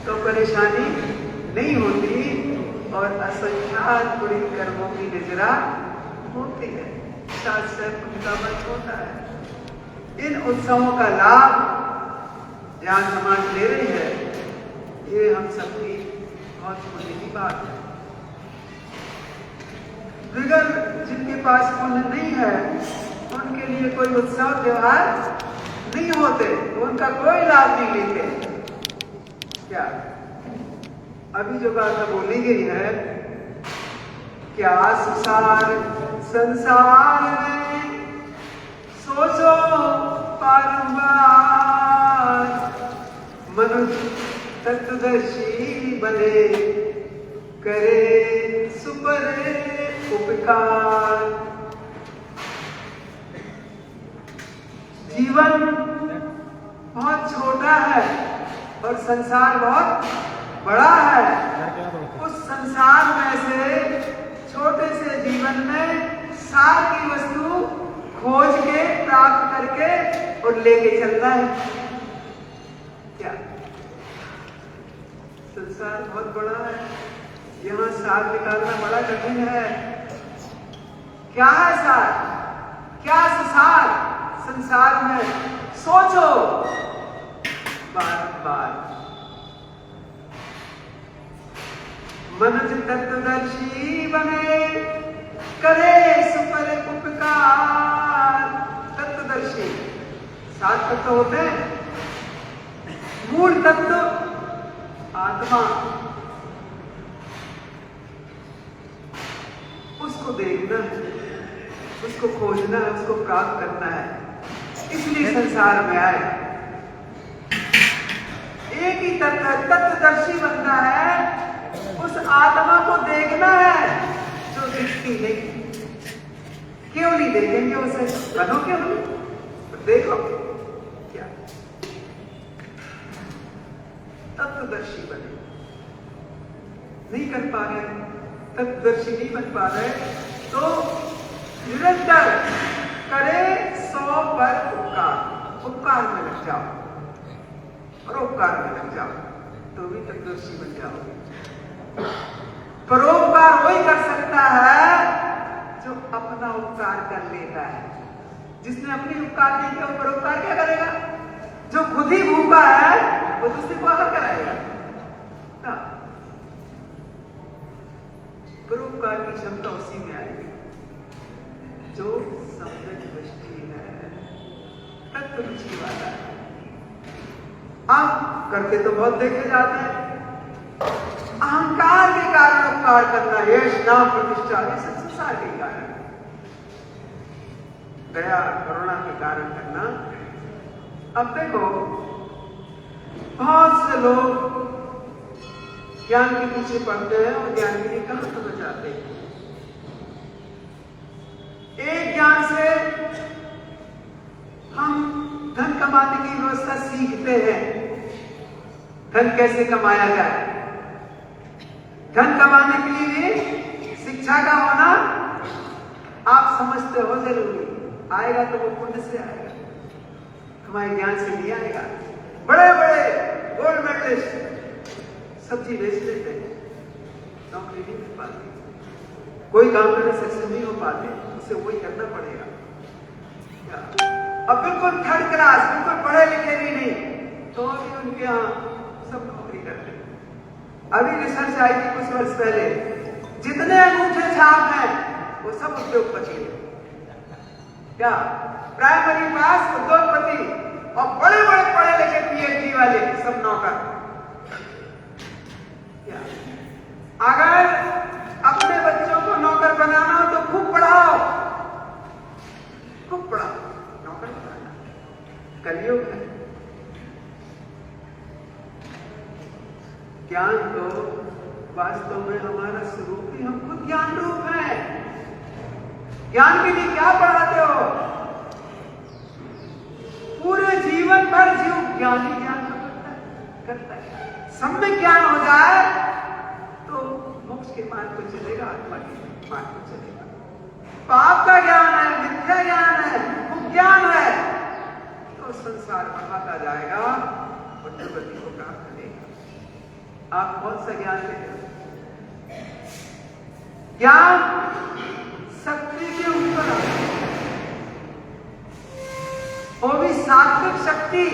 तो परेशानी नहीं होती और असंख्यात बुरे कर्मों की निजरा होती है, शास्त्र उनका मत होता है। इन उत्सवों का लाभ जहाँ समाज ले रही है, ये हम सबकी बहुत पुण्य की बात है। बिगर जिनके पास पुण्य नहीं है, उनके लिए कोई उत्सव त्योहार नहीं होते, उनका कोई लाभ नहीं लेते। क्या अभी जो बात बोली गई है, क्या सुसार संसार में सोचो बारंबार, मनुष्य तत्वदर्शी बने करे सुपर उपकार। जीवन बहुत छोटा है और संसार बहुत बड़ा है। उस संसार में से छोटे से जीवन में सार की वस्तु खोज के प्राप्त करके और लेके चलना है। क्या संसार बहुत बड़ा है, यहाँ सार निकालना बड़ा कठिन है। क्या है सार, क्या सुसार संसार में, सोचो बार बार। मनुष्य तत्वदर्शी बने करे सुपर उपकार। तत्वदर्शी 7 तत्व होते हैं। मूल तत्व आत्मा, उसको देखना है, उसको खोजना है, उसको प्राप्त करना है, इसलिए संसार में आए। एक ही तत्वदर्शी बनना है, उस आत्मा को देखना है जो दिखती नहीं। क्यों नहीं देखेंगे उसे? बनो क्यों नहीं, देखो। क्या तत्वदर्शी बने, नहीं कर पा रहे, तत्वदर्शी नहीं बन पा रहे, तो निरंतर करे 100 पर उपकार। उपकार में लग जाओ, परोपकार में लग जाओ, तो भी तत्वदर्शी बन जाओगे। परोपकार वही कर सकता है जो अपना उपकार कर लेता है। जिसने अपनी उपकार नहीं किया, परोपकार क्या करेगा? जो खुद ही भूखा है, वो दूसरे को अलग कराएगा। परोपकार की क्षमता उसी में आएगी जो सम्यक दृष्टि है, तत्वदृष्टि वाला है। आप करते तो बहुत देखे जाते हैं, अहंकार के कारण उपकार करना, यश नाम प्रतिष्ठा, ये सब संसार के कारण, दया करुणा के कारण करना। अब देखो, बहुत से लोग ज्ञान के पीछे पड़ते हैं और ज्ञान के लिए कहां समझ जाते हैं। एक ज्ञान से हम धन कमाने की व्यवस्था सीखते हैं, धन कैसे कमाया जाए। धन कमाने के लिए शिक्षा का होना आप समझते हो जरूरी, आएगा तो वो पुण्य से आएगा, हमारे ज्ञान से नहीं आएगा। बड़े बड़े गोल्ड मेडलिस्ट सब्जी बेच लेते हैं, नौकरी नहीं मिल पाती, कोई काम करने सक्सेस नहीं हो पाते, उसे वही करना पड़ेगा। अब बिल्कुल थर्ड क्लास, बिल्कुल पढ़े लिखे भी नहीं, तो भी उनके यहाँ सब नौकरी करते हैं। अभी रिसर्च आई थी कुछ वर्ष पहले, जितने अंगूठे छाप हैं वो सब उद्योगपति हैं। क्या प्राइमरी पास उद्योगपति और बड़े बड़े पढ़े लिखे पीएचडी वाले सब नौकर। क्या अगर अपने बच्चों को नौकर बनाना हो तो खूब पढ़ाओ, खूब पढ़ाओ, नौकर बनाना कलयुग है। ज्ञान तो वास्तव में हमारा स्वरूप ही, हम खुद ज्ञान रूप हैं। ज्ञान के लिए क्या पढ़ाते हो? पूरे जीवन भर जीव ज्ञान ही ज्ञान करता है। सम्यक ज्ञान हो जाए तो मोक्ष के मार्ग पर चलेगा, आत्मा के मार्ग पर चलेगा। पाप का ज्ञान है, मिथ्या ज्ञान है, ज्ञान है, तो संसार बढ़ाता जाएगा और दुर्गति को प्राप्त करेगा। आप कौन सा ज्ञान ले रहे हो? ज्ञान शक्ति के ऊपर आता है, वो भी सात्विक शक्ति,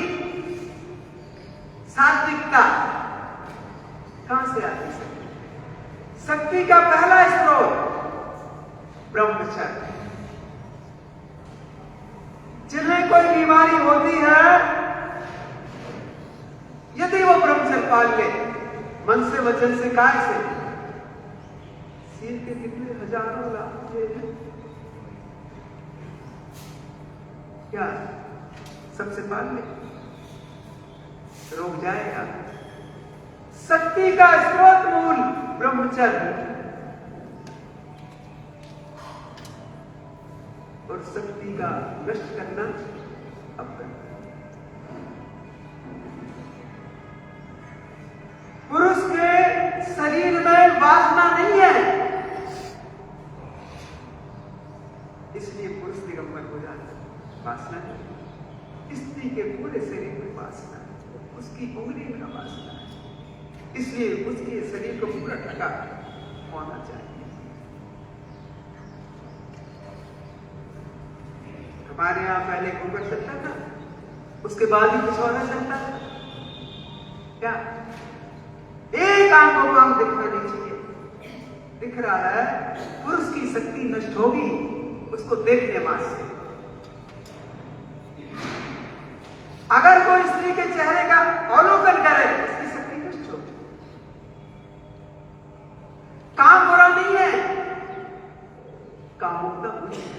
सात्विकता। कहां से आती है शक्ति का पहला स्रोत ब्रह्मचर्य। जिन्हें कोई बीमारी होती है, यदि वो ब्रह्मचर्य पाल ले, मन से, वचन से, काय से, सील के कितने हजारों लाभ हैं, क्या सबसे पाल ले, रोक जाएगा। शक्ति का स्रोत मूल ब्रह्मचर्य, और शक्ति का नष्ट करना अपना। पुरुष के शरीर में वासना नहीं है, इसलिए पुरुष दिगंबर हो जाता है। वासना है, स्त्री के पूरे शरीर में वासना है, उसकी उंगली में वासना है, इसलिए उसके शरीर को पूरा ढका होना चाहिए। हमारे यहां पहले घूंघट चलता था, उसके बाद ही कुछ और चलता था। क्या एक आंखों को आंख दिखना नहीं चाहिए। दिख रहा है, पुरुष की शक्ति नष्ट होगी उसको देखने मात्र से। अगर कोई स्त्री के चेहरे का अवलोकन करे, उसकी शक्ति नष्ट होगी। काम बुरा नहीं है, कामुकता बुरी है।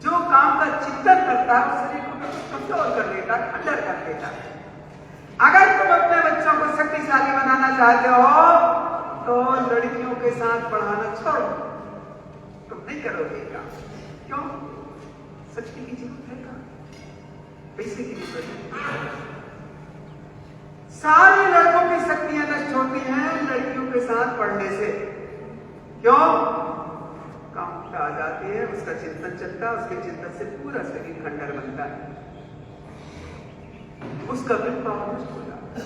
जो काम का चिंतन करता है, उस शरीर को कमजोर कर देता है, खंडर कर देता है। अगर तुम अपने बच्चों को शक्तिशाली बनाना चाहते हो, तो लड़कियों के साथ पढ़ाना छोड़ो। तुम नहीं करोगे काम। क्यों? शक्ति की जरूरत है का? पैसे की जरूरत है। सारे लड़कों की शक्तियां नष्ट होती हैं लड़कियों के साथ पढ़ने से। क्यों? कामुकता आ जाती है, उसका चिंतन चलता है, उसके चिंतन से पूरा शरीर खंडर बनता है, उसका विल पावर नष्ट हो जाता है,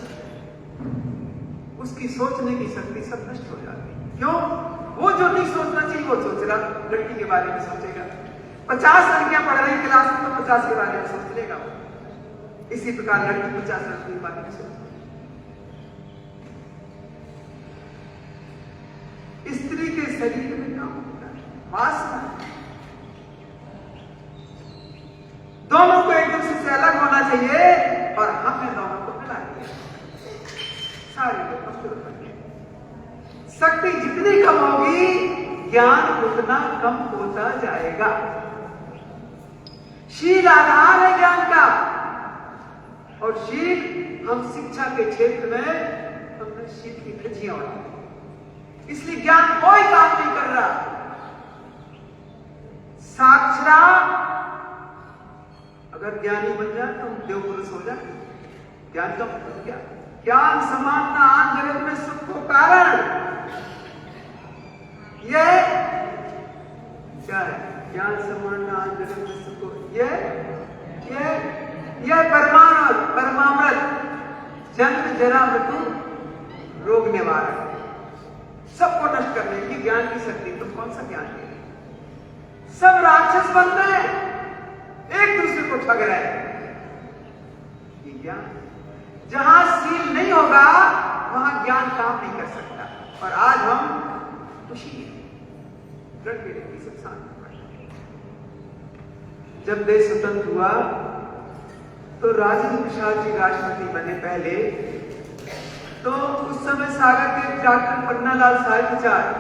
उसकी सोचने की शक्ति सब नष्ट हो जाती है। क्यों? वो जो नहीं सोचना चाहिए वो सोच रहा, लड़की के बारे में सोचेगा। 50 लड़कियां पढ़ रही क्लास में, तो 50 के बारे में सोच लेगा। इसी प्रकार लड़की 50 लड़की के बारे में सोच। स्त्री के शरीर में काम होता है, वासना। दोनों को एक दूसरे से अलग होना चाहिए, और हमने दोनों को मिला दिया, सारे लोग कमजोर बन गए। शक्ति जितनी कम होगी, ज्ञान उतना कम होता जाएगा। शील आधार है ज्ञान का, और शील हम शिक्षा के क्षेत्र में हमने शील की धज्जियां उड़ाई, इसलिए ज्ञान कोई काम नहीं कर रहा। साक्षरा अगर ज्ञानी बन जाए तो देव पुरुष हो जाए। ज्ञान का मतलब क्या? ज्ञान समानता आन जगत में सुख को कारण। यह क्या है? ज्ञान समानता आन जगत में सुख को, यह परमामृत, जन्म जरा मृत्यु रोग निवारण, सबको नष्ट करने की ज्ञान की शक्ति। तुम कौन सा ज्ञान दे रहे? सब राक्षस बन रहे हैं, एक दूसरे को ठग रहे हैं। ये ज्ञान, जहां शील नहीं होगा वहां ज्ञान काम नहीं कर सकता। और आज हम खुशी लड़के लड़की सब साथ में पढ़े। जब देश स्वतंत्र हुआ तो राजेंद्र प्रसाद जी राष्ट्रपति बने पहले, तो उस समय सागर के डॉक्टर पन्नालाल साहित्याचार्य,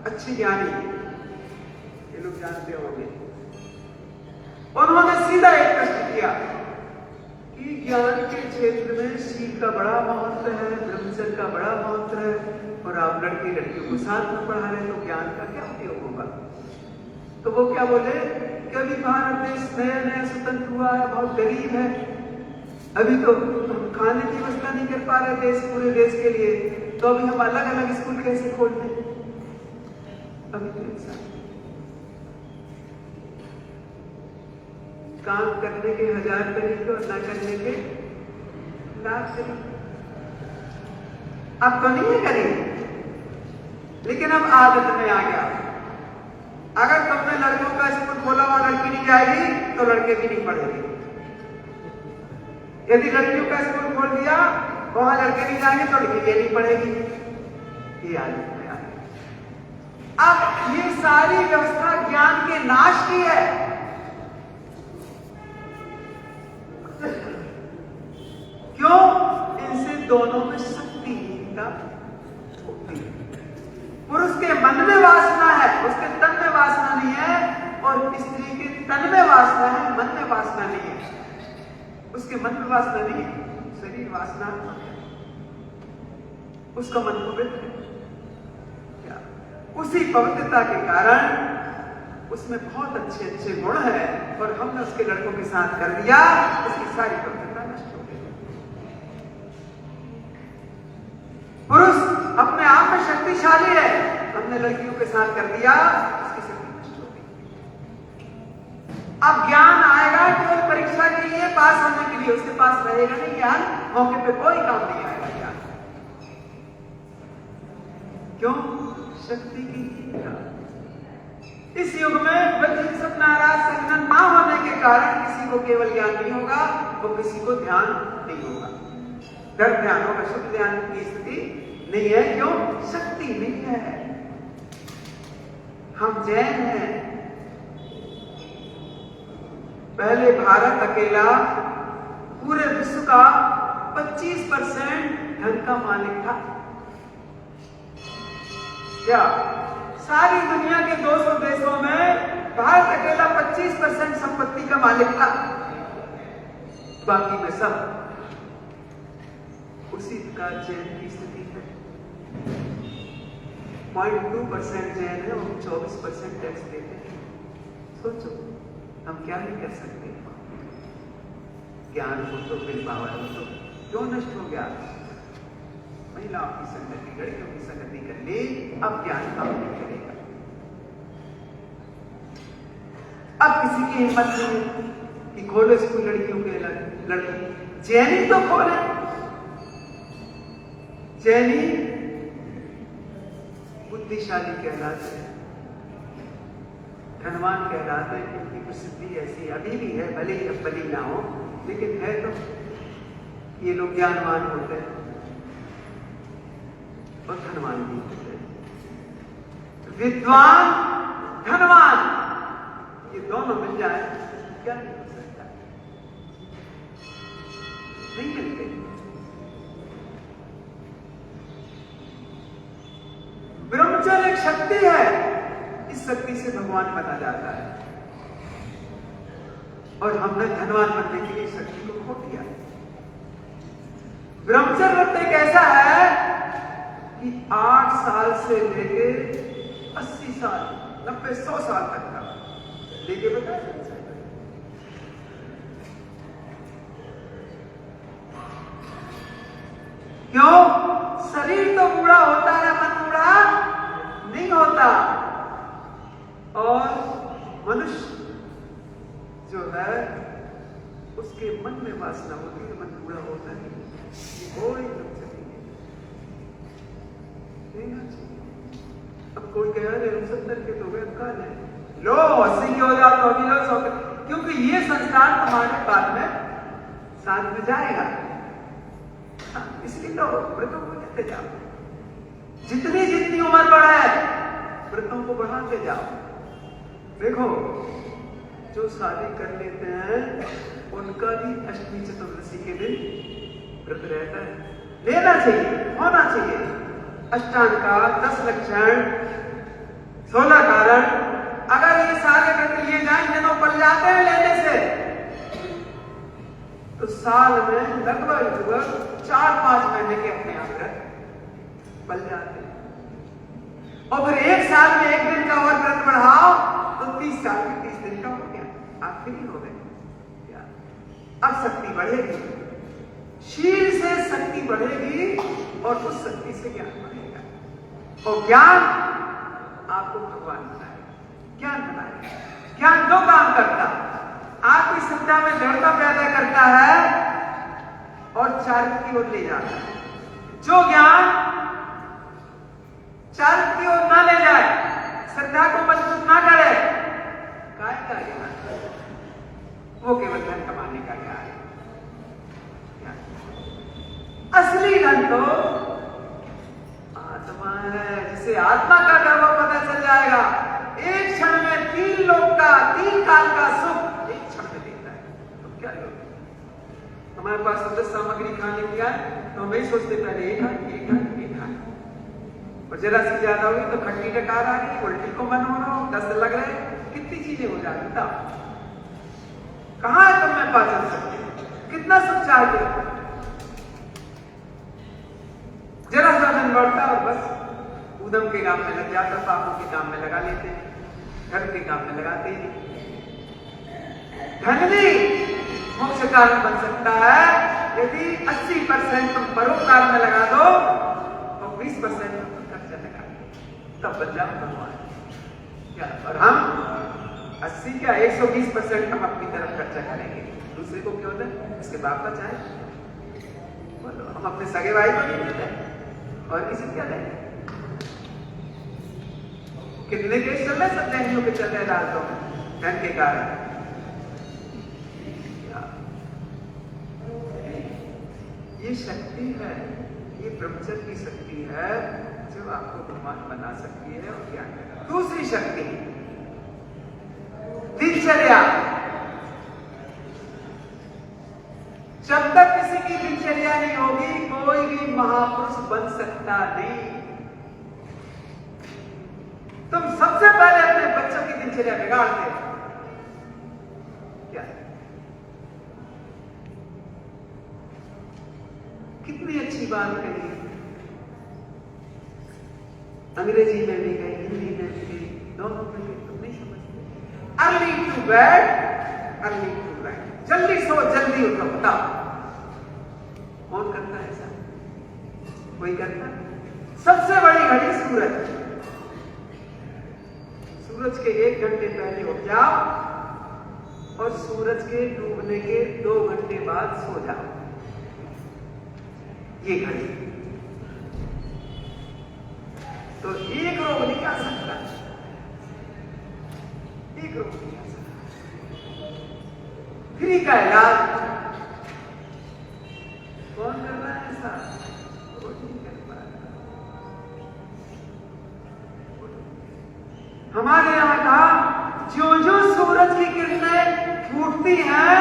अच्छे ज्ञानी, ये लोग जानते होंगे, उन्होंने सीधा एक प्रश्न किया कि ज्ञान के क्षेत्र में शील का बड़ा महत्व है, ब्रह्मचर्य का बड़ा महत्व है, और आप लड़के लड़कियों को साथ में पढ़ा रहे, तो ज्ञान का क्या उपयोग होगा? तो वो क्या बोले कि अभी भारत देश नया नया स्वतंत्र हुआ है, बहुत गरीब है, अभी तो हम खाने की व्यवस्था नहीं कर पा रहे देश, पूरे देश के लिए, तो अभी हम अलग अलग स्कूल कैसे खोल दें? अभी तो इंसान काम करने के 1000 तरीके और न करने के लाख तरीके। अब तो नहीं है करीब, लेकिन अब आदत में आ गया। अगर तुमने लड़कों का स्कूल खोला वहां लड़की नहीं जाएगी तो लड़के भी नहीं पढ़ेंगे। यदि लड़कियों का स्कूल खोल दिया वहां लड़के नहीं जाएंगे तो लड़की नहीं पढ़ेगी। ये आदत में आ गया। अब ये सारी व्यवस्था ज्ञान के नाश की है। क्यों? इनसे दोनों में शक्तिहीनता होती है। पुरुष के मन में वासना है, उसके तन में वासना नहीं है, और स्त्री के तन में वासना है, मन में वासना नहीं है। उसके मन में वासना नहीं है, शरीर वासना है, उसका मन पवित्र है। क्या? उसी पवित्रता के कारण उसमें बहुत अच्छे अच्छे गुण है, और हमने उसके लड़कों के साथ कर दिया, उसकी सारी पवित्रता नष्ट हो गई। पुरुष अपने आप में शक्तिशाली है, हमने लड़कियों के साथ कर दिया, उसकी शक्ति नष्ट हो गई। अब ज्ञान आएगा केवल परीक्षा के लिए, पास होने के लिए, उसके पास रहेगा नहीं ज्ञान, मौके पे कोई काम नहीं आएगा ज्ञान। क्यों? शक्ति की हीनता। इस युग में बच्चे सब नाराज संगठन ना होने के कारण किसी को केवल ज्ञान नहीं होगा, तो किसी को ध्यान नहीं होगा। गर्भ ध्यान होगा, शुद्ध ध्यान की स्थिति नहीं है। क्यों? शक्ति नहीं है। हम जैन हैं। पहले भारत अकेला पूरे विश्व का 25% धन का मालिक था। क्या? सारी दुनिया के 200 देशों में भारत अकेला 25% संपत्ति का मालिक था, बाकी में सब उसी प्रकार जैन की स्थिति है। 0.2% जैन है, वो 24% टैक्स देते हैं। सोचो हम क्या नहीं कर सकते। ज्ञान हो तो बिल पावर हो तो क्यों नष्ट हो गया? महिलाओं की संगति, लड़कियों की संगति कर ली, अब ज्ञान काम नहीं करेगा। अब किसी की हिम्मत नहीं कि खोले स्कूल लड़कियों के लड़की। जैनी तो खोले, जैनी बुद्धिशाली कहलाते हैं, धनवान कहलाते हैं, क्योंकि प्रसिद्धि ऐसी अभी भी है, भले ही अब बली ना हो, लेकिन है तो ये लोग ज्ञानवान होते हैं और धनवान भी होते हैं। विद्वान, धनवान, ये दोनों मिल जाए क्या नहीं हो सकता? नहीं मिलते। ब्रह्मचर्य एक शक्ति है, इस शक्ति से भगवान बना जाता है, और हमने धनवान बनने के लिए शक्ति को खो दिया। ब्रह्मचर्य व्रत एक ऐसा है कि 8 साल से लेके 80 साल, 90, 100 साल तक का लेके बता। क्यों? शरीर तो बूढ़ा होता है, मन बूढ़ा नहीं होता। और मनुष्य जो है उसके मन में वासना होती है, मन बूढ़ा होता है। कोई देना चाहिए। अब कोई कह रहे हम 70 के तो गए, काल है, लो 80 के हो जाओ तो अभी लो 100 के, क्योंकि ये संस्कार तुम्हारे बाद में साथ में जाएगा। इसलिए तो व्रतों को लेते जाओ, जितनी जितनी उम्र बढ़े व्रतों को बढ़ाते जाओ। देखो जो शादी कर लेते हैं उनका भी अष्टमी चतुर्दशी के दिन व्रत रहता है, लेना चाहिए, होना चाहिए। अष्टांग का 10 लक्षण, 16 कारण, अगर ये सारे व्रत लिए जाए, जनों पल जाते हैं लेने से, तो साल में लगभग 4-5 महीने के अपने आप व्रत पल जाते हैं। और फिर एक साल में 1 दिन का और व्रत बढ़ाओ तो 30 साल में 30 दिन का हो गया, आप फ्री हो गए। अब शक्ति बढ़ेगी, शील से शक्ति बढ़ेगी, और उस शक्ति से ज्ञान बढ़ेगा। और ज्ञान आपको भगवान बनाएगा, ज्ञान बनाएगा। ज्ञान 2 काम करता, आपकी श्रद्धा में दृढ़ता पैदा करता है और चार्य की ओर ले जाता है। जो ज्ञान चारित्र की ओर ना ले जाए, श्रद्धा को मजबूत ना करे, काय का ज्ञान? वो केवल धन कमाने का ज्ञान है। असली धन तो आत्मा है, जिसे आत्मा का गर्व पता चल जाएगा। एक क्षण में 3 लोक का, 3 काल का सुख एक क्षण में देता है। तो क्या लोग, हमारे पास सुंदर सामग्री खाने की है तो हम ही सोचते पहले एक खाए, और जरा सी ज्यादा हुई तो खट्टी डकार आ रही, उल्टी को मन हो रहा, दस्त लग रहे, कितनी चीजें हो जाती। तब कहां है तुम में पाचन शक्ति? कितना सुख चाहते हो? जरा सा धन बढ़ता और बस उदम के काम में लग जाता, पापों के काम में लगा लेते हैं, धर्म के काम में लगाते हैं। धन भी मोक्ष कारण बन सकता है यदि 80% तुम परोपकार में लगा दो और 20% तुम खर्चा लगा दो, तब बन जाओ भगवान। क्या? और हम 80 क्या 120% हम अपनी तरफ खर्चा करेंगे, दूसरे को क्यों दें? उसके बाप का चाहे बोलो, हम अपने सगे भाई को नहीं देते और किसी क्या देंगे? कितने केस चल रहे, सब जैनियों के चल रहे अदालतों में धन के कारण। ये शक्ति है, ये ब्रह्मचर्य की शक्ति है जो आपको भगवान बना सकती है। और क्या है दूसरी शक्ति? दिनचर्या। जब तक किसी की दिनचर्या नहीं होगी, कोई भी महापुरुष बन सकता नहीं। तुम सबसे पहले अपने बच्चों की दिनचर्या बिगाड़ते हो। क्या? कितनी अच्छी बात कही, अंग्रेजी में भी गई, हिंदी में भी गई, दोनों में भी। तुम नहीं समझते। Early to bed, early to rise. जल्दी सो जल्दी उठो। बताओ कौन करता है ऐसा? कोई करता है? सबसे बड़ी घड़ी सूरज। सूरज के 1 घंटे पहले उठ जाओ और सूरज के डूबने के 2 घंटे बाद सो जाओ। ये घड़ी तो एक रोग नहीं आ सकता, एक रोग नहीं आ सकता। फ्री का इलाज कौन कर रहा है ऐसा? वो नहीं कर पा रहा। हमारे यहां कहा जो जो सूरज की किरणें फूटती हैं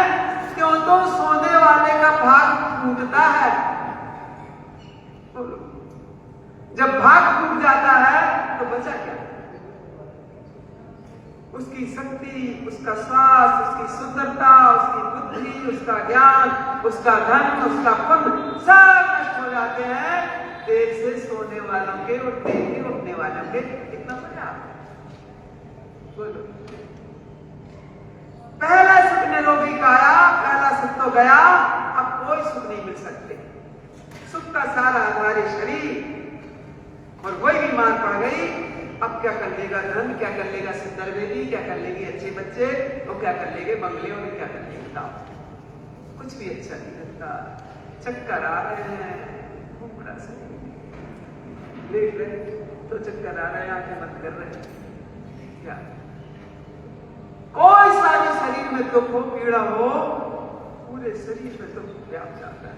त्यों तो सोने वाले का भाग फूटता है। जब भाग फूट जाता है तो बचा क्या? उसकी शक्ति, उसका श्वास, उसकी सुंदरता, उसकी बुद्धि, उसका ज्ञान, उसका धन, उसका पुण्य सब नष्ट हो जाते हैं देर से सोने वालों के और देर के उठने वालों के। कितना मजा बोलो। पहला सुख निरोगी काया, पहला सुख तो गया, अब कोई सुख नहीं मिल सकते। सुख का सारा आधार है शरीर, और वही बीमार पड़ गई। अब क्या कर लेगा धन, क्या कर लेगा सुंदर बेटी, क्या कर लेगी अच्छे बच्चे, और क्या कर लेंगे बंगले, और क्या कर लेंगे? बताओ कुछ भी अच्छा नहीं लगता। चक्कर आ रहे हैं, घूम रहा से लेट रहे तो चक्कर आ रहे हैं, आंखें बंद कर रहे हैं। क्या कोई सा भी शरीर में दुख हो, पीड़ा हो, पूरे शरीर में दुख व्याप जाता है।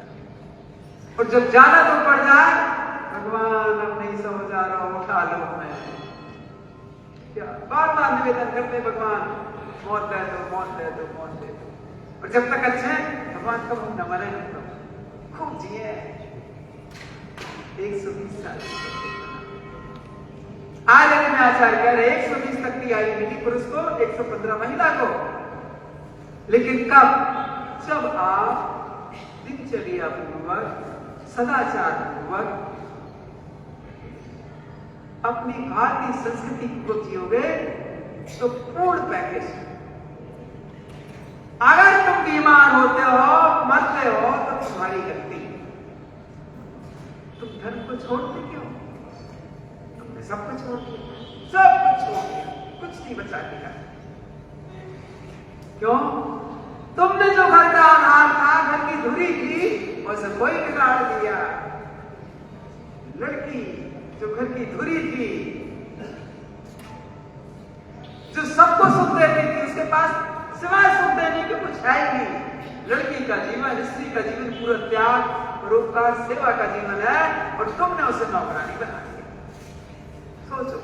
और जब ज्यादा दुख पड़ जाए, भगवान अब नहीं समझ आ रहा, उठा लो मैं। क्या बार बार निवेदन करते, भगवान मौत दे दो, मौत दे दो, मौत दे दो। और जब तक अच्छे हैं भगवान कब हम न मरे न तो खूब जिए 120 साल। आज अभी मैं आचार्य कह रहे 120 तक की आयु मिली पुरुष को, 115 महिला को। लेकिन कब? जब आप दिनचर्या पूर्वक, सदाचार पूर्वक अपनी भारतीय संस्कृति को जियोगे तो पूर्ण पैकेज। अगर तुम बीमार होते हो, मरते हो, तो तुम्हारी गलती। तुम धर्म को छोड़ते क्यों? तुमने सब कुछ छोड़ दिया, सब कुछ छोड़ दिया, कुछ नहीं बचा दिया। क्यों? तुमने जो घर का आधार था, घर की धुरी थी, उसे कोई बिगाड़ दिया। लड़की जो घर की धुरी थी, जो सबको सुख देती थी, उसके पास सिवाय सुख देने के कुछ है ही नहीं। लड़की का जीवन, स्त्री का जीवन पूरा त्याग, परोपकार, सेवा का जीवन है, और तुमने उसे नौकरानी बना दिया। सोचो,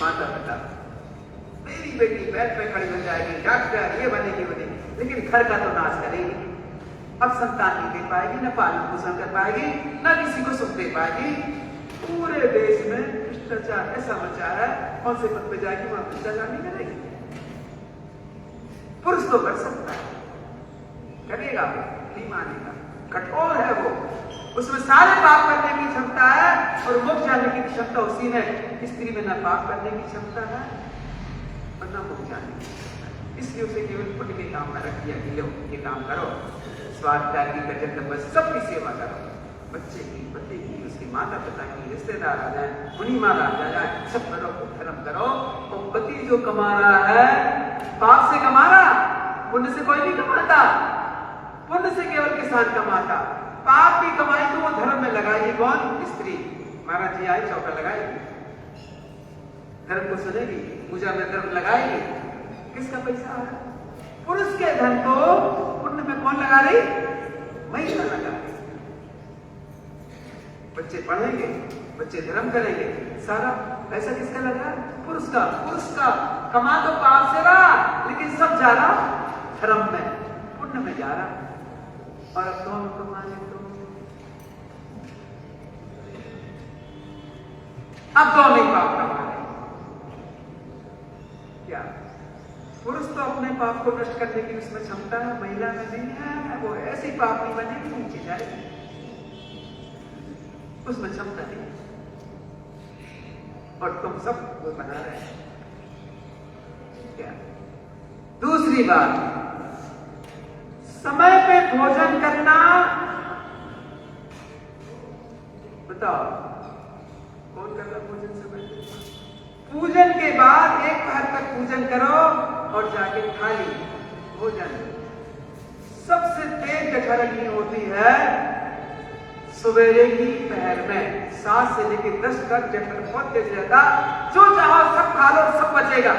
माता पिता, मेरी बेटी बैठ पे खड़ी हो जाएगी, डॉक्टर ये बनेगी, लेकिन घर का तो नाश करेगी। अब संतान नहीं दे पाएगी, न पालन पोषण कर पाएगी, न किसी को सुख दे पाएगी। पूरे देश में भ्रष्टाचार ऐसा मचा है, कौन से पद पे जाएगी वहां भ्रष्टाचार नहीं करेगी। पुरुष तो कर सकता है, करेगा, नहीं मानेगा, कठोर है वो, उसमें सारे पाप करने की क्षमता है, और मुक्त जाने की क्षमता उसी में। स्त्री में न पाप करने की क्षमता है और न मुक्त जाने की क्षमता है। इसलिए उसे केवल पुण्य के काम में रख दिया कि लो ये काम करो, स्वार्थ त्यागी का जगत बस सबकी सेवा करो, बच्चे की, पति की, उसके माता पिता की, रिश्तेदार आ जाए, मुनि महाराज आ जाए, सब करो, धर्म करो। और पति जो कमा रहा है पाप से कमा रहा, पुण्य से कोई नहीं कमाता। पुण्य से केवल किसान कमाता, पाप की कमाई तो वो धर्म में लगाएगी कौन? स्त्री। महाराज जी आए, चौका लगाएगी, धर्म को सुनेगी, पूजा में धर्म लगाएगी, किसका पैसा है? पुरुष के धन को पुण्य में कौन लगा रही? महिला लगा रही। बच्चे पढ़ेंगे, बच्चे धर्म करेंगे, सारा पैसा किसका लगा? पुरुष का। पुरुष का कमा तो पाप से रहा, लेकिन सब जा रहा धर्म में, पुण्य में जा रहा। और अब तो हम कमाने तो अब तो नहीं पाप कमा रहे क्या? पुरुष तो अपने पाप को नष्ट करने की उसमें क्षमता है, महिला में नहीं है। वो ऐसी पाप नहीं बनेगी, नीचे जाएगी, उसमें क्षमता नहीं। और तुम सब वो बना रहे हैं क्या? दूसरी बात, समय पे भोजन करना। बताओ कौन कर रहा भोजन समय पे? पूजन के बाद 1 पहर तक पूजन करो और जाके थाली भोजन। सबसे तेज जठरग्नि होती है सवेरे की पहर में, 7 से लेकर 10 तक जठर बहुत तेज रहता। जो चाहो सब खा लो, सब बचेगा,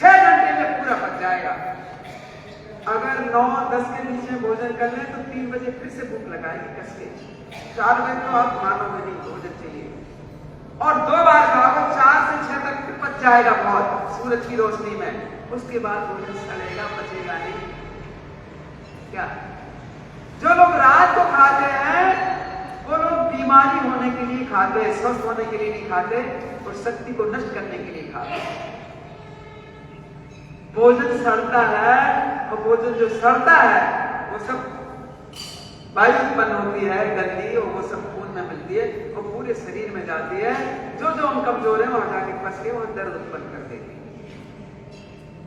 6 घंटे में पूरा पच जाएगा। अगर 9-10 के बीच में भोजन कर ले तो 3 बजे फिर से भूख लगाएगी कस के। 4 बजे तो आप मानोगे नहीं, भोजन चाहिए। और 2 बार खाओगे, 4 से 6 तक फिर पच जाएगा बहुत, सूरज की रोशनी में। उसके बाद भोजन सड़ेगा, बचेगा नहीं। क्या जो लोग रात को खाते हैं वो लोग बीमारी होने के लिए खाते हैं, स्वस्थ होने के लिए नहीं खाते, और शक्ति को नष्ट करने के लिए खाते हैं। भोजन सड़ता है, और भोजन जो सड़ता है वो सब वायु उत्पन्न होती है गंदी, और वो सब खून में मिलती है और पूरे शरीर में जाती है। जो जो हम कमजोर है वहां जाके फंस के वहां दर्द उत्पन्न कर देती है,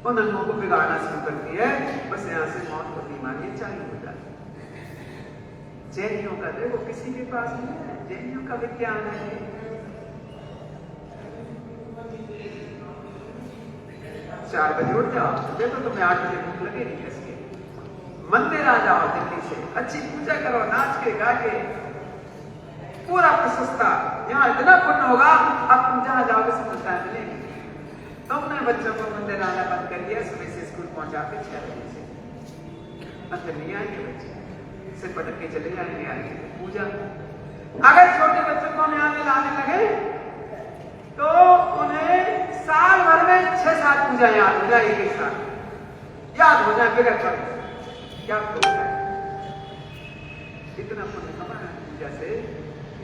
उन अंगों को बिगाड़ना शुरू करती है। बस यहाँ से मौत को बीमारी चालू हो जाती है। जैनियों का देखो, किसी के पास नहीं है, जैनियों का विज्ञान है। 4 बजे उठ जाओ, देखो तुम्हें 8 बजे भूख लगेगी कैसे? मंदिर आ जाओ दिल्ली से, अच्छी पूजा करो, नाच के गा के, पूरा प्रशस्ता। यहाँ इतना पुण्य होगा, अब तुम जहां जाओगे सफलता मिलेगी। तुमने बच्चों को मंदिर आना बंद कर दिया, सुबह से स्कूल पहुंचाते 6 बजे से, मंदिर नहीं आएंगे बच्चे, से पटक के चले जाएंगे आगे पूजा। अगर छोटे बच्चों को आने लाने लगे तो उन्हें साल भर में 6-7 पूजा याद हो जाए, एक साथ याद हो जाए, बिगड़ पड़े। क्या होता है? इतना पुण्य कमाना पूजा से,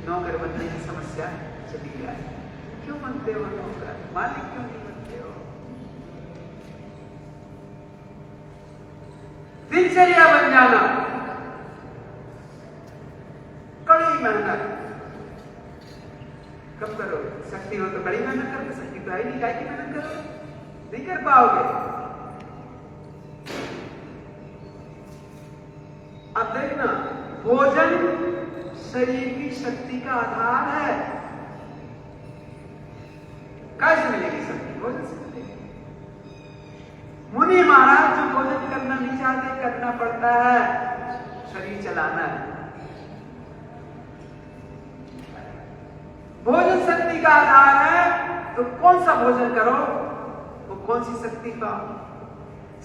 नौकर बनने की समस्या चली जाए। क्यों बनते हो नौकर? मालिक क्यों नहीं बनते हो? दिनचर्या बन जाना, कड़ी मेहनत कब करोगे? शक्ति हो तो कड़ी मेहनत करोगे, शक्ति तो है नहीं, काय की मेहनत करोगे? नहीं कर पाओगे। अब देखना, भोजन शरीर की शक्ति का आधार है। कैसे मिलेगी शक्ति? भोजन से मिलेगी। मुनि महाराज जो भोजन करना नहीं चाहते, करना पड़ता है, शरीर चलाना है। शक्ति का आधार है, तो कौन सा भोजन करो, वो कौन सी शक्ति पाओ।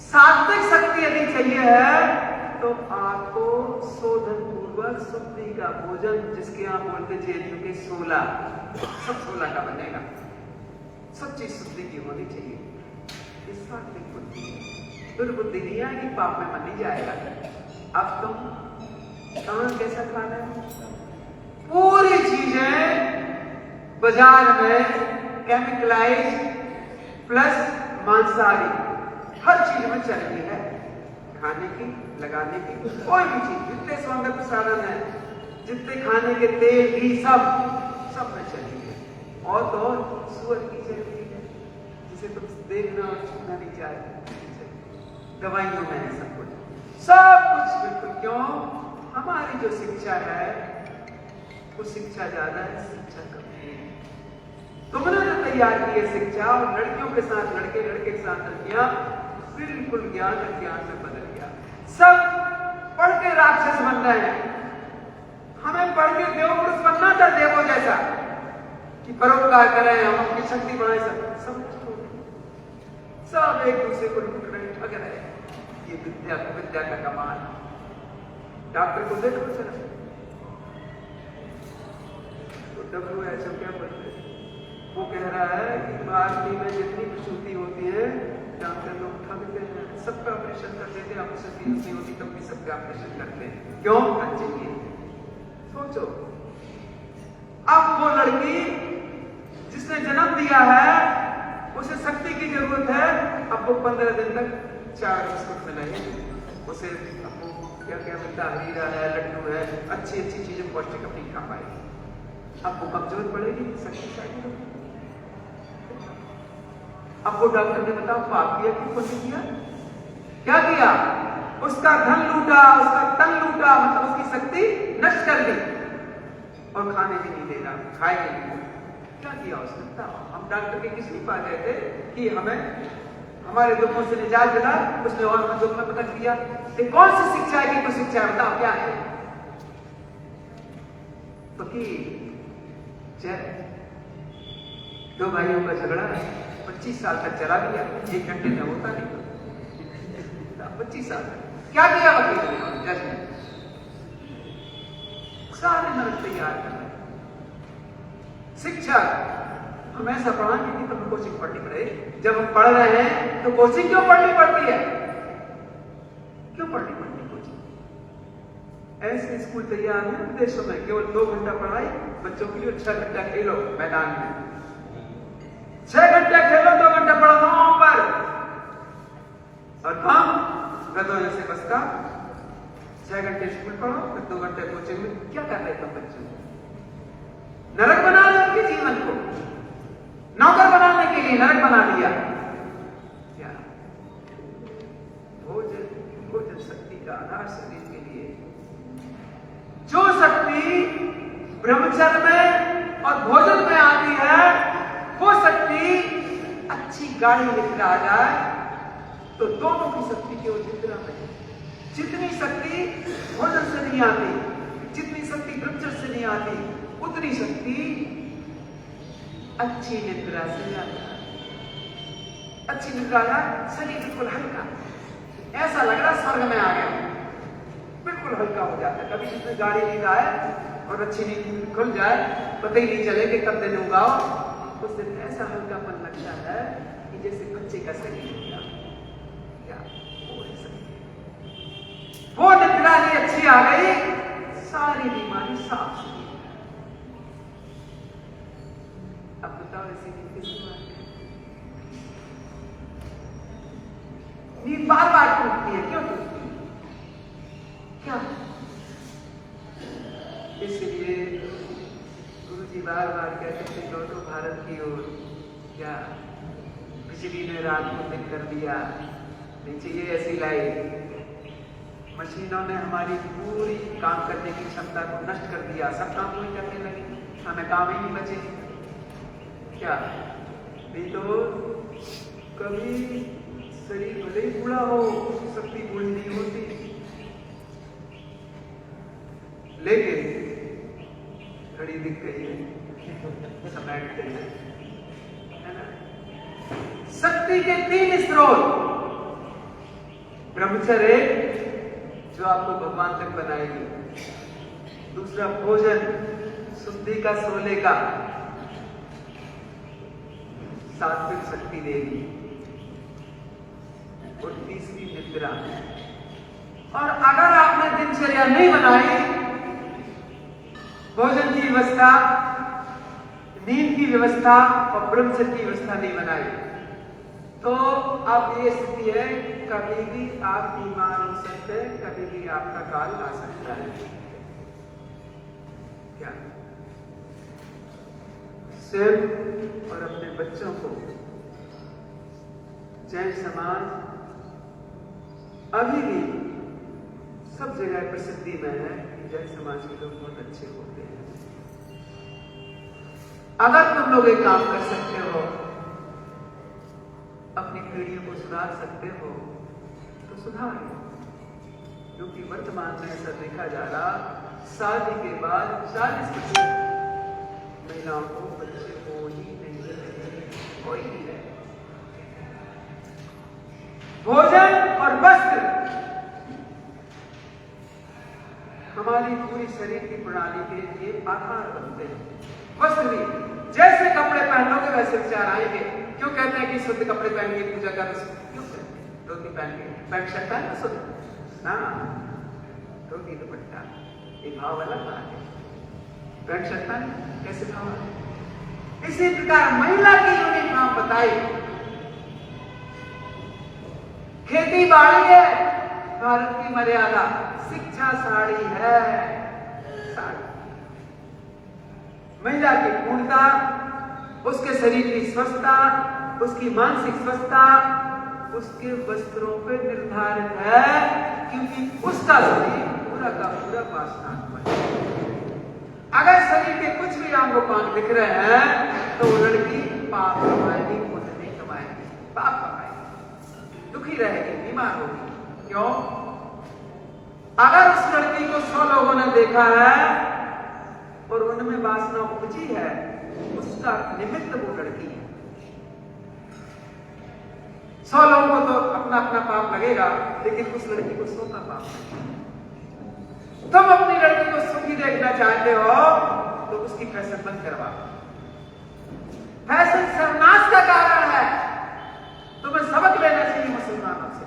सात्विक शक्ति यदि चाहिए है तो आपको शोधन पूर्वक शुद्धि का भोजन, जिसके आप बोलते जेएनयू के 16, सब 16 का बनेगा, सब चीज शुद्धि की होनी चाहिए। इस सात्विक बुद्धि है, दुर्बुद्धि नहीं आएगी, पाप में मन नहीं जाएगा। अब तुम कहां कैसा खाना है, पूरी चीजें बाजार में केमिकलाइज प्लस मांसाहारी हर चीज में चल रही है, खाने की, लगाने की, कोई भी चीज, जितने सौंदर्य प्रसाधन है, जितने खाने के तेल घी सब में चली है। और तो सुअर की चल रही है, जिसे तुम देखना और छूना नहीं चाहते, दवाइयों में है सब कुछ बिल्कुल। क्यों? हमारी जो शिक्षा है वो शिक्षा ज्यादा है, शिक्षा कम है। तुमने जो तैयार की है शिक्षा, और लड़कियों के साथ लड़के, लड़के के साथ लड़कियां, बिल्कुल ज्ञान में बदल गया। सब पढ़ के राक्षस बन रहे हैं। हमें पढ़ के देव पुरुष बनना था, देवों जैसा, कि परोपकार करें, हम अपनी शक्ति बढ़ाए, सब एक दूसरे को लूट रहे, ठग रहे। ये विद्या का कमाल। डॉक्टर को देखो सर, तो WHO क्या बोलते हैं, वो कह रहा है कि भारतीय में जितनी प्रसूति होती है, डॉक्टर लोग ठगते हैं, सबका ऑपरेशन कर देते हैं, ऑपरेशन की नहीं होती तब भी सबका ऑपरेशन करते हैं। क्यों? अच्छे लिए। सोचो, अब वो लड़की जिसने जन्म दिया है, उसे शक्ति की जरूरत है। अब वो 15 दिन तक 4 बिस्कुट मिलाइए, उसे अब वो क्या क्या मिलता है, हीरा है, लड्डू है, अच्छी चीजें पौष्टिक अपनी खा पाएगी। अब वो कमजोर पड़ेगी, शक्तिशाली होगी। अब वो डॉक्टर ने बताओ पाप किया कि पुण्य किया? क्या किया? उसका धन लूटा, उसका तन लूटा, मतलब उसकी शक्ति नष्ट कर दी, और खाने भी नहीं दे रहा, खाएगा नहीं। क्या किया उसने? हम डॉक्टर के किस लिए पा गए थे कि हमें हमारे दुखों से निजात दिला, उसने और हम दुख में पटक दिया। ये कौन सी शिक्षा है कि कोई शिक्षा है? बताओ क्या है? दो भाइयों का झगड़ा 25 साल तक चला गया, 1 घंटे में होता नहीं। 25 साल क्या किया वकील ने? जज ने सारे नरक तैयार कर रहे। शिक्षा हम ऐसा पढ़ा कि तो कोचिंग पढ़नी पड़ेगी। जब हम पढ़ रहे हैं तो कोचिंग क्यों पढ़नी पड़ती है? क्यों पढ़नी पड़ती कोचिंग? ऐसे स्कूल तैयार है विदेशों में, केवल 2 घंटा पढ़ाई बच्चों के लिए, 6 घंटा खेलो मैदान में, 6 घंटा खेलो, 2 घंटा पढ़ो नवंबर, और हम गधों जैसे बसता 6 घंटे स्कूल पढ़ो, फिर 2 घंटे कोचिंग में। क्या कर रहे थे बच्चों? नरक बना लिया उनके जीवन को, नौकर बनाने के लिए नरक बना दिया। क्या? भोजन शक्ति का आधार शरीर के लिए। जो शक्ति ब्रह्मचर्य में और भोजन में आती है, वो शक्ति अच्छी गाड़ी लेकर आ जाए तो दोनों की शक्ति की ओर निद्रा में। जितनी शक्ति भोजन से नहीं आती, जितनी शक्ति ब्रह्मचर्य से नहीं आती, उतनी शक्ति अच्छी निद्रा से आता है। अच्छी निद्रा का शरीर बिल्कुल हल्का, ऐसा लग रहा स्वर्ग में आ गया, बिल्कुल हल्का हो जाता है। कभी जिसमें गाड़ी नींद आए और अच्छी नींद खुल जाए, पता ही नहीं चले कि कब दिन उगाओ, उस दिन ऐसा हल्कापन लगता है कि जैसे बच्चे का शरीर होगा। क्या वो निद्रा ही अच्छी आ गई, सारी बीमारी साफ सुथरी। अब बताओ ऐसी नींद किसको आती है? नींद बार बार टूटती है, क्यों टूटती है? क्या? इसलिए गुरु जी बार बार कहते थे, लौटो भारत की ओर। क्या? बिजली ने रात को दिन कर दिया, नहीं चाहिए ऐसी लाइट। मशीनों ने हमारी पूरी काम करने की क्षमता को नष्ट कर दिया, सब काम वही करने लगे, हमें काम ही नहीं बचे। क्या? नहीं तो कभी शरीर भले ही बूढ़ा हो, शक्ति बूढ़ी नहीं होती, लेकिन घड़ी नदी दिख गई है, समेट गई है ना। शक्ति के 3 स्रोत, ब्रह्मचर्य जो आपको भगवान तक बनाएगी, दूसरा भोजन शुद्धि का 16 का सात्विक शक्ति देगी, और तीसरी निद्रा। और अगर आपने दिनचर्या नहीं बनाई, भोजन की व्यवस्था, नींद की व्यवस्था और ब्रह्मचर्य की व्यवस्था नहीं बनाई, तो अब ये स्थिति है, कभी भी आप बीमार हो सकते हैं, कभी भी आपका काल आ सकता है। क्या सिर्फ और अपने बच्चों को जैन समाज अभी भी सब जगह प्रसिद्धि में है कि जैन समाज के लोग बहुत अच्छे होते हैं। अगर तुम लोग एक काम कर सकते हो, अपनी पीढ़ियों को सुधार सकते हो, तो सुधारो। क्योंकि वर्तमान में ऐसा देखा जा रहा, शादी के बाद 40% महिलाओं को बच्चे हो ही नहीं रहे, हो ही नहीं रहे। भोजन और वस्त्र हमारी पूरी शरीर की प्रणाली के लिए आधार बनते हैं। वस्त्र भी, जैसे कपड़े पहनोगे वैसे विचार आएंगे। क्यों कहते हैं कि शुद्ध कपड़े पहन के पूजा कर, क्यों कहते हैं? धोती पहन के, पैंट शर्ट पहन के शुद्ध ना, धोती दुपट्टा एक भाव अलग बात है, पैंट शर्ट पहन कैसे भाव है? इसी प्रकार महिला की यूनिक नाम बताई, खेती बाड़ी है भारत की मर्यादा, शिक्षा साड़ी है, साड़ी महिला की पूर्णता, उसके शरीर की स्वस्थता, उसकी मानसिक स्वस्थता उसके वस्त्रों पे निर्धारित है, क्योंकि उसका शरीर पूरा का पूरा वासनात्मक है। अगर शरीर के कुछ भी अंगोपांग दिख रहे हैं तो वो लड़की पाप कमाएगी, पुण्य नहीं कमाएगी, पाप कमाएगी, दुखी रहेगी, बीमार होगी। क्यों? अगर उस लड़की को 100 लोगों ने देखा है और उनमें वासना उपजी है, उसका निमित्त वो लड़की है। 100 लोगों को तो अपना अपना पाप लगेगा, लेकिन उस लड़की को 100 का पाप लगेगा। तुम अपनी लड़की को सुखी देखना चाहते हो तो उसकी फैशन बंद करवा। फैशन सर्वनाश का कारण है। तुम्हें सबक लेना चाहिए मुसलमानों से।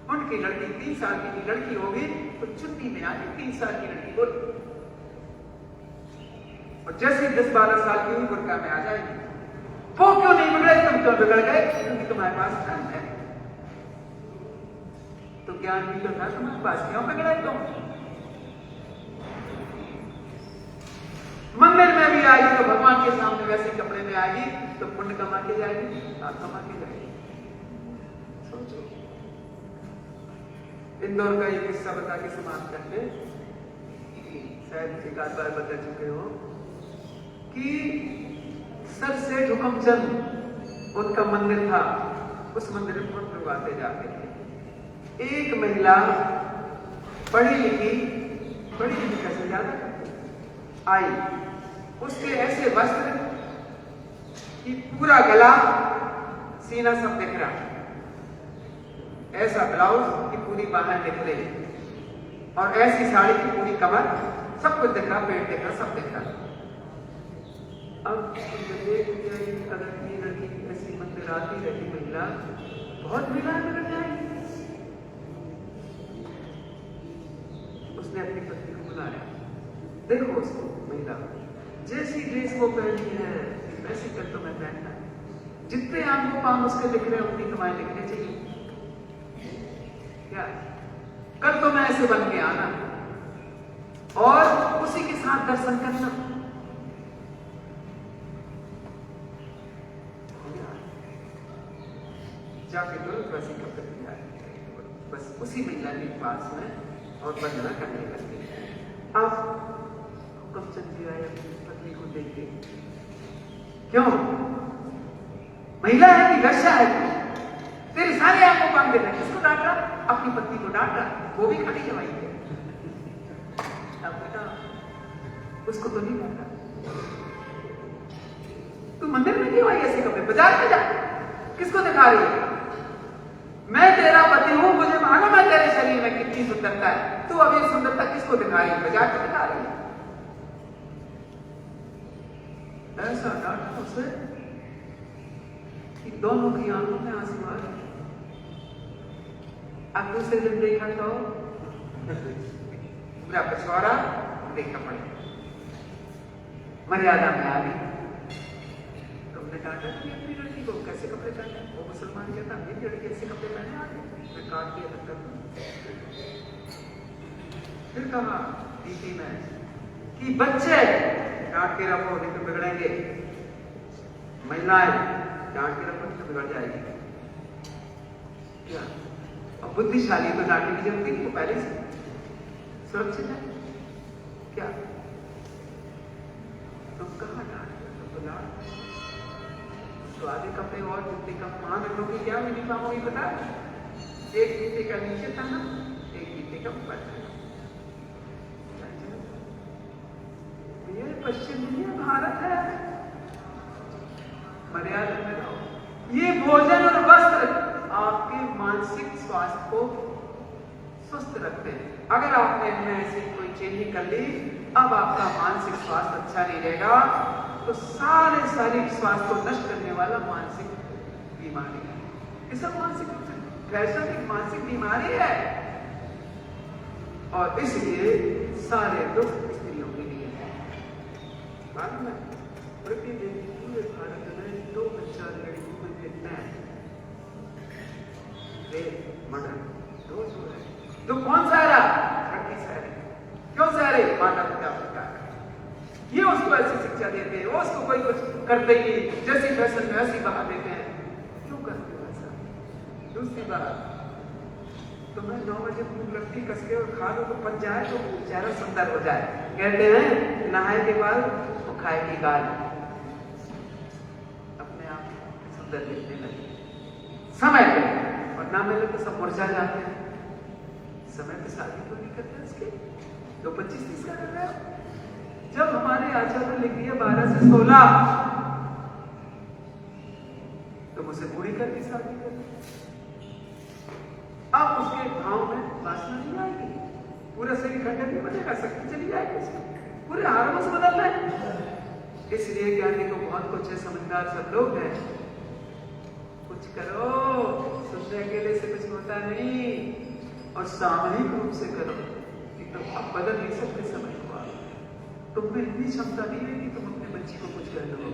उनकी लड़की 3 साल की लड़की होगी तो छुट्टी में आके 3 साल की लड़की बोली, और जैसे 10-12 साल की हुई बुर्का में आ जाएगी। वो क्यों नहीं बिगड़े? तुम क्यों बिगड़ गए? क्योंकि तुम्हारे पास धन है। तो ज्ञान भी तो था तुम्हारे पास, क्यों बिगड़े तुम? मंदिर में भी आएगी तो भगवान के सामने वैसे कपड़े में आएगी तो पुण्य कमा के जाएगी, पाप कमा के जाएगी। सोचो। इंदौर का एक किस्सा बता के समाप्त करते, शायद एक आध बार बता चुके हो कि सर सेठ हुकमचंद उनका मंदिर था, उस मंदिर में बहुत लोग आते जाते थे। एक महिला पढ़ी लिखी कैसे ज्यादा आई, उसके ऐसे वस्त्र कि पूरा गला सीना सब दिख रहा, ऐसा ब्लाउज की पूरी बाहें दिख रही, और ऐसी साड़ी की पूरी कमर, सब कुछ दिख रहा, पेट दिख रहा, सब दिख रहा। अब अगर ये लड़की ऐसी मंदिर आती रहती महिला, बहुत महिलाएं बिगड़ जाएंगी। उसने अपनी पत्नी को बुलाया, देखो उसको महिला जैसी ड्रेस वो पहनी है वैसी कर तो मैं पहनना है, जितने आपको पाम उसके दिख रहे हैं उतनी कमाई दिखने चाहिए। क्या कल तो मैं ऐसे बन के आना और उसी के साथ दर्शन करना। जाके तुरंत वैसी कपड़े तैयार, बस उसी महिला के पास में और वंदना करने लगे। अब हुकमचंद जी आए अपनी पत्नी को देख के, क्यों महिला है कि वैश्या है? तेरे सारे आंखों काम दे रहे, किसको डांट रहा? अपनी पत्नी को डांट रहा, वो भी खड़ी जवाई है। अब बेटा उसको तो नहीं पता। तू मंदिर में क्यों आई ऐसे कपड़े? बाजार में जा, किसको दिखा रही है? मैं तेरा पति हूं, मुझे मालूम है तेरे शरीर में कितनी सुंदरता है। तू अभी सुंदरता किसको दिखा रही है? बाजार में दिखा रही है। ऐसा डांटा उसे कि दोनों की आंखों में आंसू आ गए। अब दूसरे दिन देखा तो पूरा पिछवाड़ा देखना पड़े, मर्यादा में आ गई। तुमने डांटा कि अपनी लड़की को कैसे कपड़े पहने? वो मुसलमान कहता मेरी लड़की ऐसे कपड़े पहने आ गए, मैं काट दिया तक। फिर कहा नीति में कि बच्चे डांट के रखो नहीं तो बिगड़ेंगे, महिलाएं डांट के रखो नहीं तो बिगड़ जाएगी। क्या अब बुद्धिशाली तो डांटने की जरूरत नहीं, तो पहले से सुरक्षित है क्या? तुम कहाँ डांट रहे हो? डांट तो आधे कपड़े और जूते का 5 लोगों की क्या यूनिफॉर्म होगी पता? एक जूते का नीचे था, एक जूते का ऊपर था। ये पश्चिम दुनिया भारत है, मर्यादा में रहो। ये भोजन और वस्त्र आपके मानसिक स्वास्थ्य को स्वस्थ रखते हैं। अगर आपने इनमें ऐसी कोई चेंजिंग कर ली, अब आपका मानसिक स्वास्थ्य अच्छा नहीं रहेगा, तो सारे शारीरिक स्वास्थ्य को नष्ट करने वाला मानसिक बीमारी है। ये सब मानसिक फैशन एक मानसिक बीमारी है, और इसलिए सारे दुख स्त्रियों के लिए है। मालूम है प्रतिदिन पूरे भारत में 2,000 लड़कियों में कितना है मर्डर रोज हो रहा है। तो कौन सा रहा? लड़की सह रही। क्यों सह रही? माता पिता पिता ये उसको ऐसी शिक्षा देते हैं, उसको कोई कुछ करते ही जैसी फैशन में ऐसी बहा देते हैं। क्यों करते हो ऐसा? दूसरी बात, तुम्हें 9 बजे भूख लगती कस के और खा लो तो पच जाए तो चेहरा सुंदर हो जाए। कहते हैं नहाए के बाद तो खाएगी गाल, अपने आप सुंदर दिखने लगे समय पे, और ना मिले तो सब मुरझा जाते हैं। समय पे शादी तो नहीं करते इसके, तो 25-30 का कर रहे हो। जब हमारे आचार्य ने लिख दिया 12 से 16, तो मुझसे बूढ़ी करके शादी कर। अब उसके भाव में वासना नहीं आएगी, पूरा शरीर खंडन नहीं बनेगा, शक्ति चली जाएगी उसमें, पूरे हार्मोन्स बदल रहे हैं। इसलिए ज्ञानी को बहुत कुछ है, समझदार सब लोग हैं। कुछ करो, सुनने अकेले से कुछ होता नहीं, और सामूहिक रूप से करो। तो आप बदल नहीं सकते समय को। तुम में इतनी क्षमता नहीं है कि तुम अपने बच्ची को कुछ कह दो।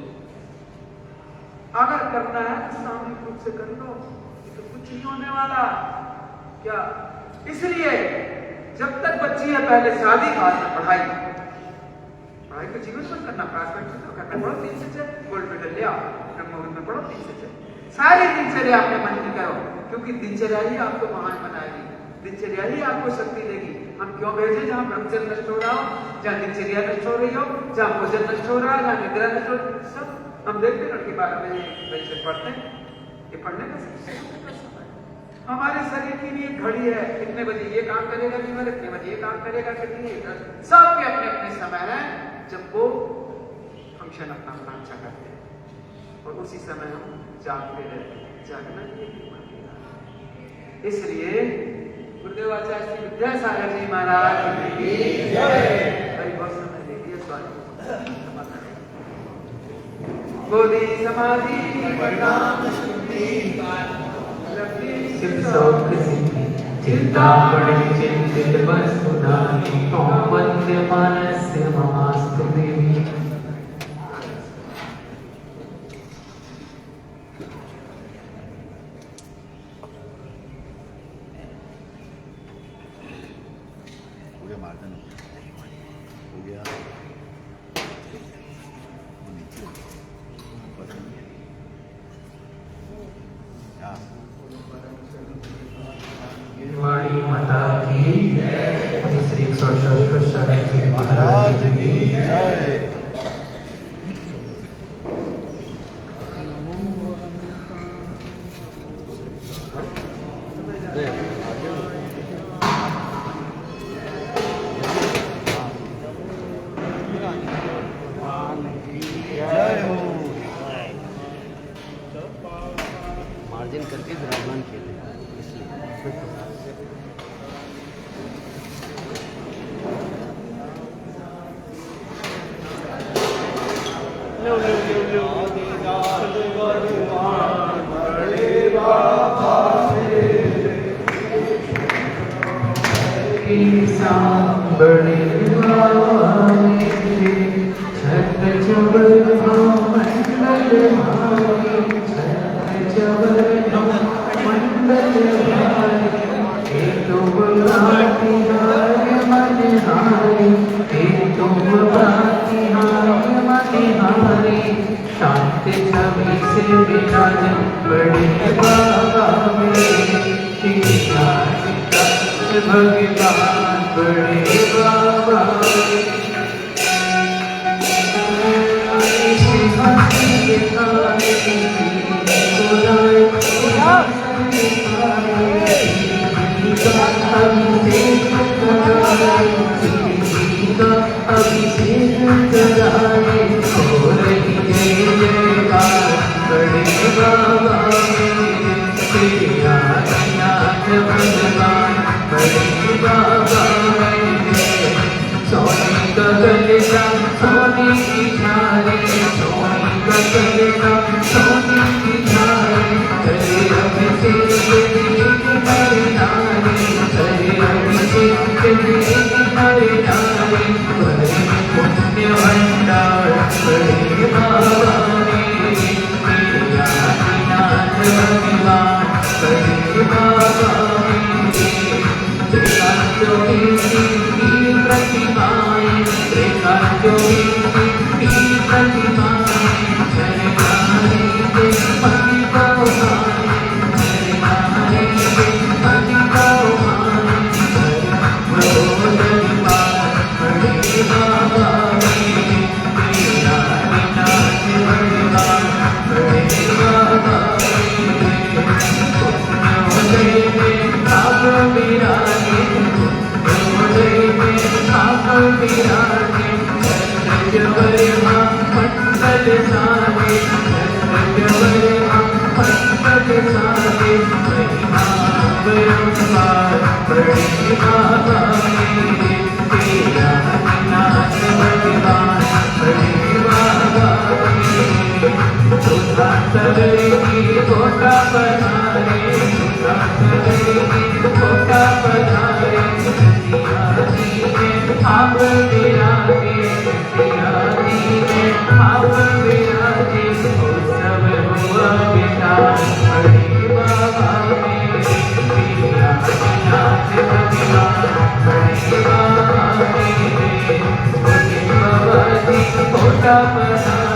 अगर करना है तो सामूहिक रूप से कर लो, तो कुछ नहीं होने वाला। क्या? इसलिए जब तक बच्ची है पहले शादी, बाद में पढ़ाई। पढ़ाई को जीवन पर करना, करना पढ़ो 3 से 6, गोल्ड मेडल ले आओ, ब्रह्ममुहूर्त में पढ़ो 3 से 6। सारी दिनचर्या अपने मन की करो, क्योंकि दिनचर्या ही आपको महान बनाएगी, दिनचर्या ही आपको शक्ति देगी। हम क्यों भेजे जहां ब्रह्मचर्य नष्ट हो रहा हो, जहां दिनचर्या नष्ट हो रही हो, जहां भोजन नष्ट हो रहा है, जहां निद्रा नष्ट हो रही, सब हम देखते हैं। लड़के 12 बजे पढ़ते हैं, ये पढ़ने का समय। हमारे शरीर की भी एक घड़ी है, कितने बजे ये काम करेगा लीवर, कितने बजे ये काम करेगा कितनी, सबके अपने अपने समय है जब वो फंक्शन अपना अपना अच्छा करते हैं, और उसी समय हम जागते रहते हैं। जागना ये इसलिए गुरुदेव आचार्य श्री विद्यासागर जी महाराज की जय। बहुत समय दे दिया स्वामी। बोधि समाधि परिणाम शुद्धि सिद्ध सौख्य सिद्धि चिंता पड़े चिंतित वसुधानि वंद्य मानस्य ममास्तु देवी। माता की श्री 168 महाराज की जय। बड़े भाई छत जबर मंडल भाई छत जबर मंडल भाई तुम बाती हाय मन हारी तुम बाती हाय मन हारी शांत छवि से विराज बड़े बाबा मेरे भगवान बड़े बाबा अभिषेक कराए हो रही जय जयकार बड़े बाबा तेरे आदिनाथ भगवान बड़े बाबा सोने का गलेगा सोने की झारे सोने का गलेगा सोने की झारे करे अभिषेक हरे नारे करे अभिषेक हरे नारे बड़े पुण्य भंडार बड़े बाबा मेरे आदिनाथ भगवान बड़े बाबा प्रतिमाएं रेखा जो प्रतिमाएं झरनारे के मणि को झरनारे के मणि को बड़े बाबा मेरा नाथ भगवान बड़े बाबा आप विराजे विराजे जबरे मंडल सारे जबरे मंडल सारे महिमा बरंबार बड़े बाबा मेरे तेरा नाथ भगवान बड़े बाबा मेरे सुधा सगरे की कोटा पधारे सुधा सगरे की कोटा पधारे आप विराजे आप विराजे उत्सव हुआ विशाल बड़े बाबा मेरे नाथ भगवान बड़े बाबा मेरे बाबा जी कोटा पधारे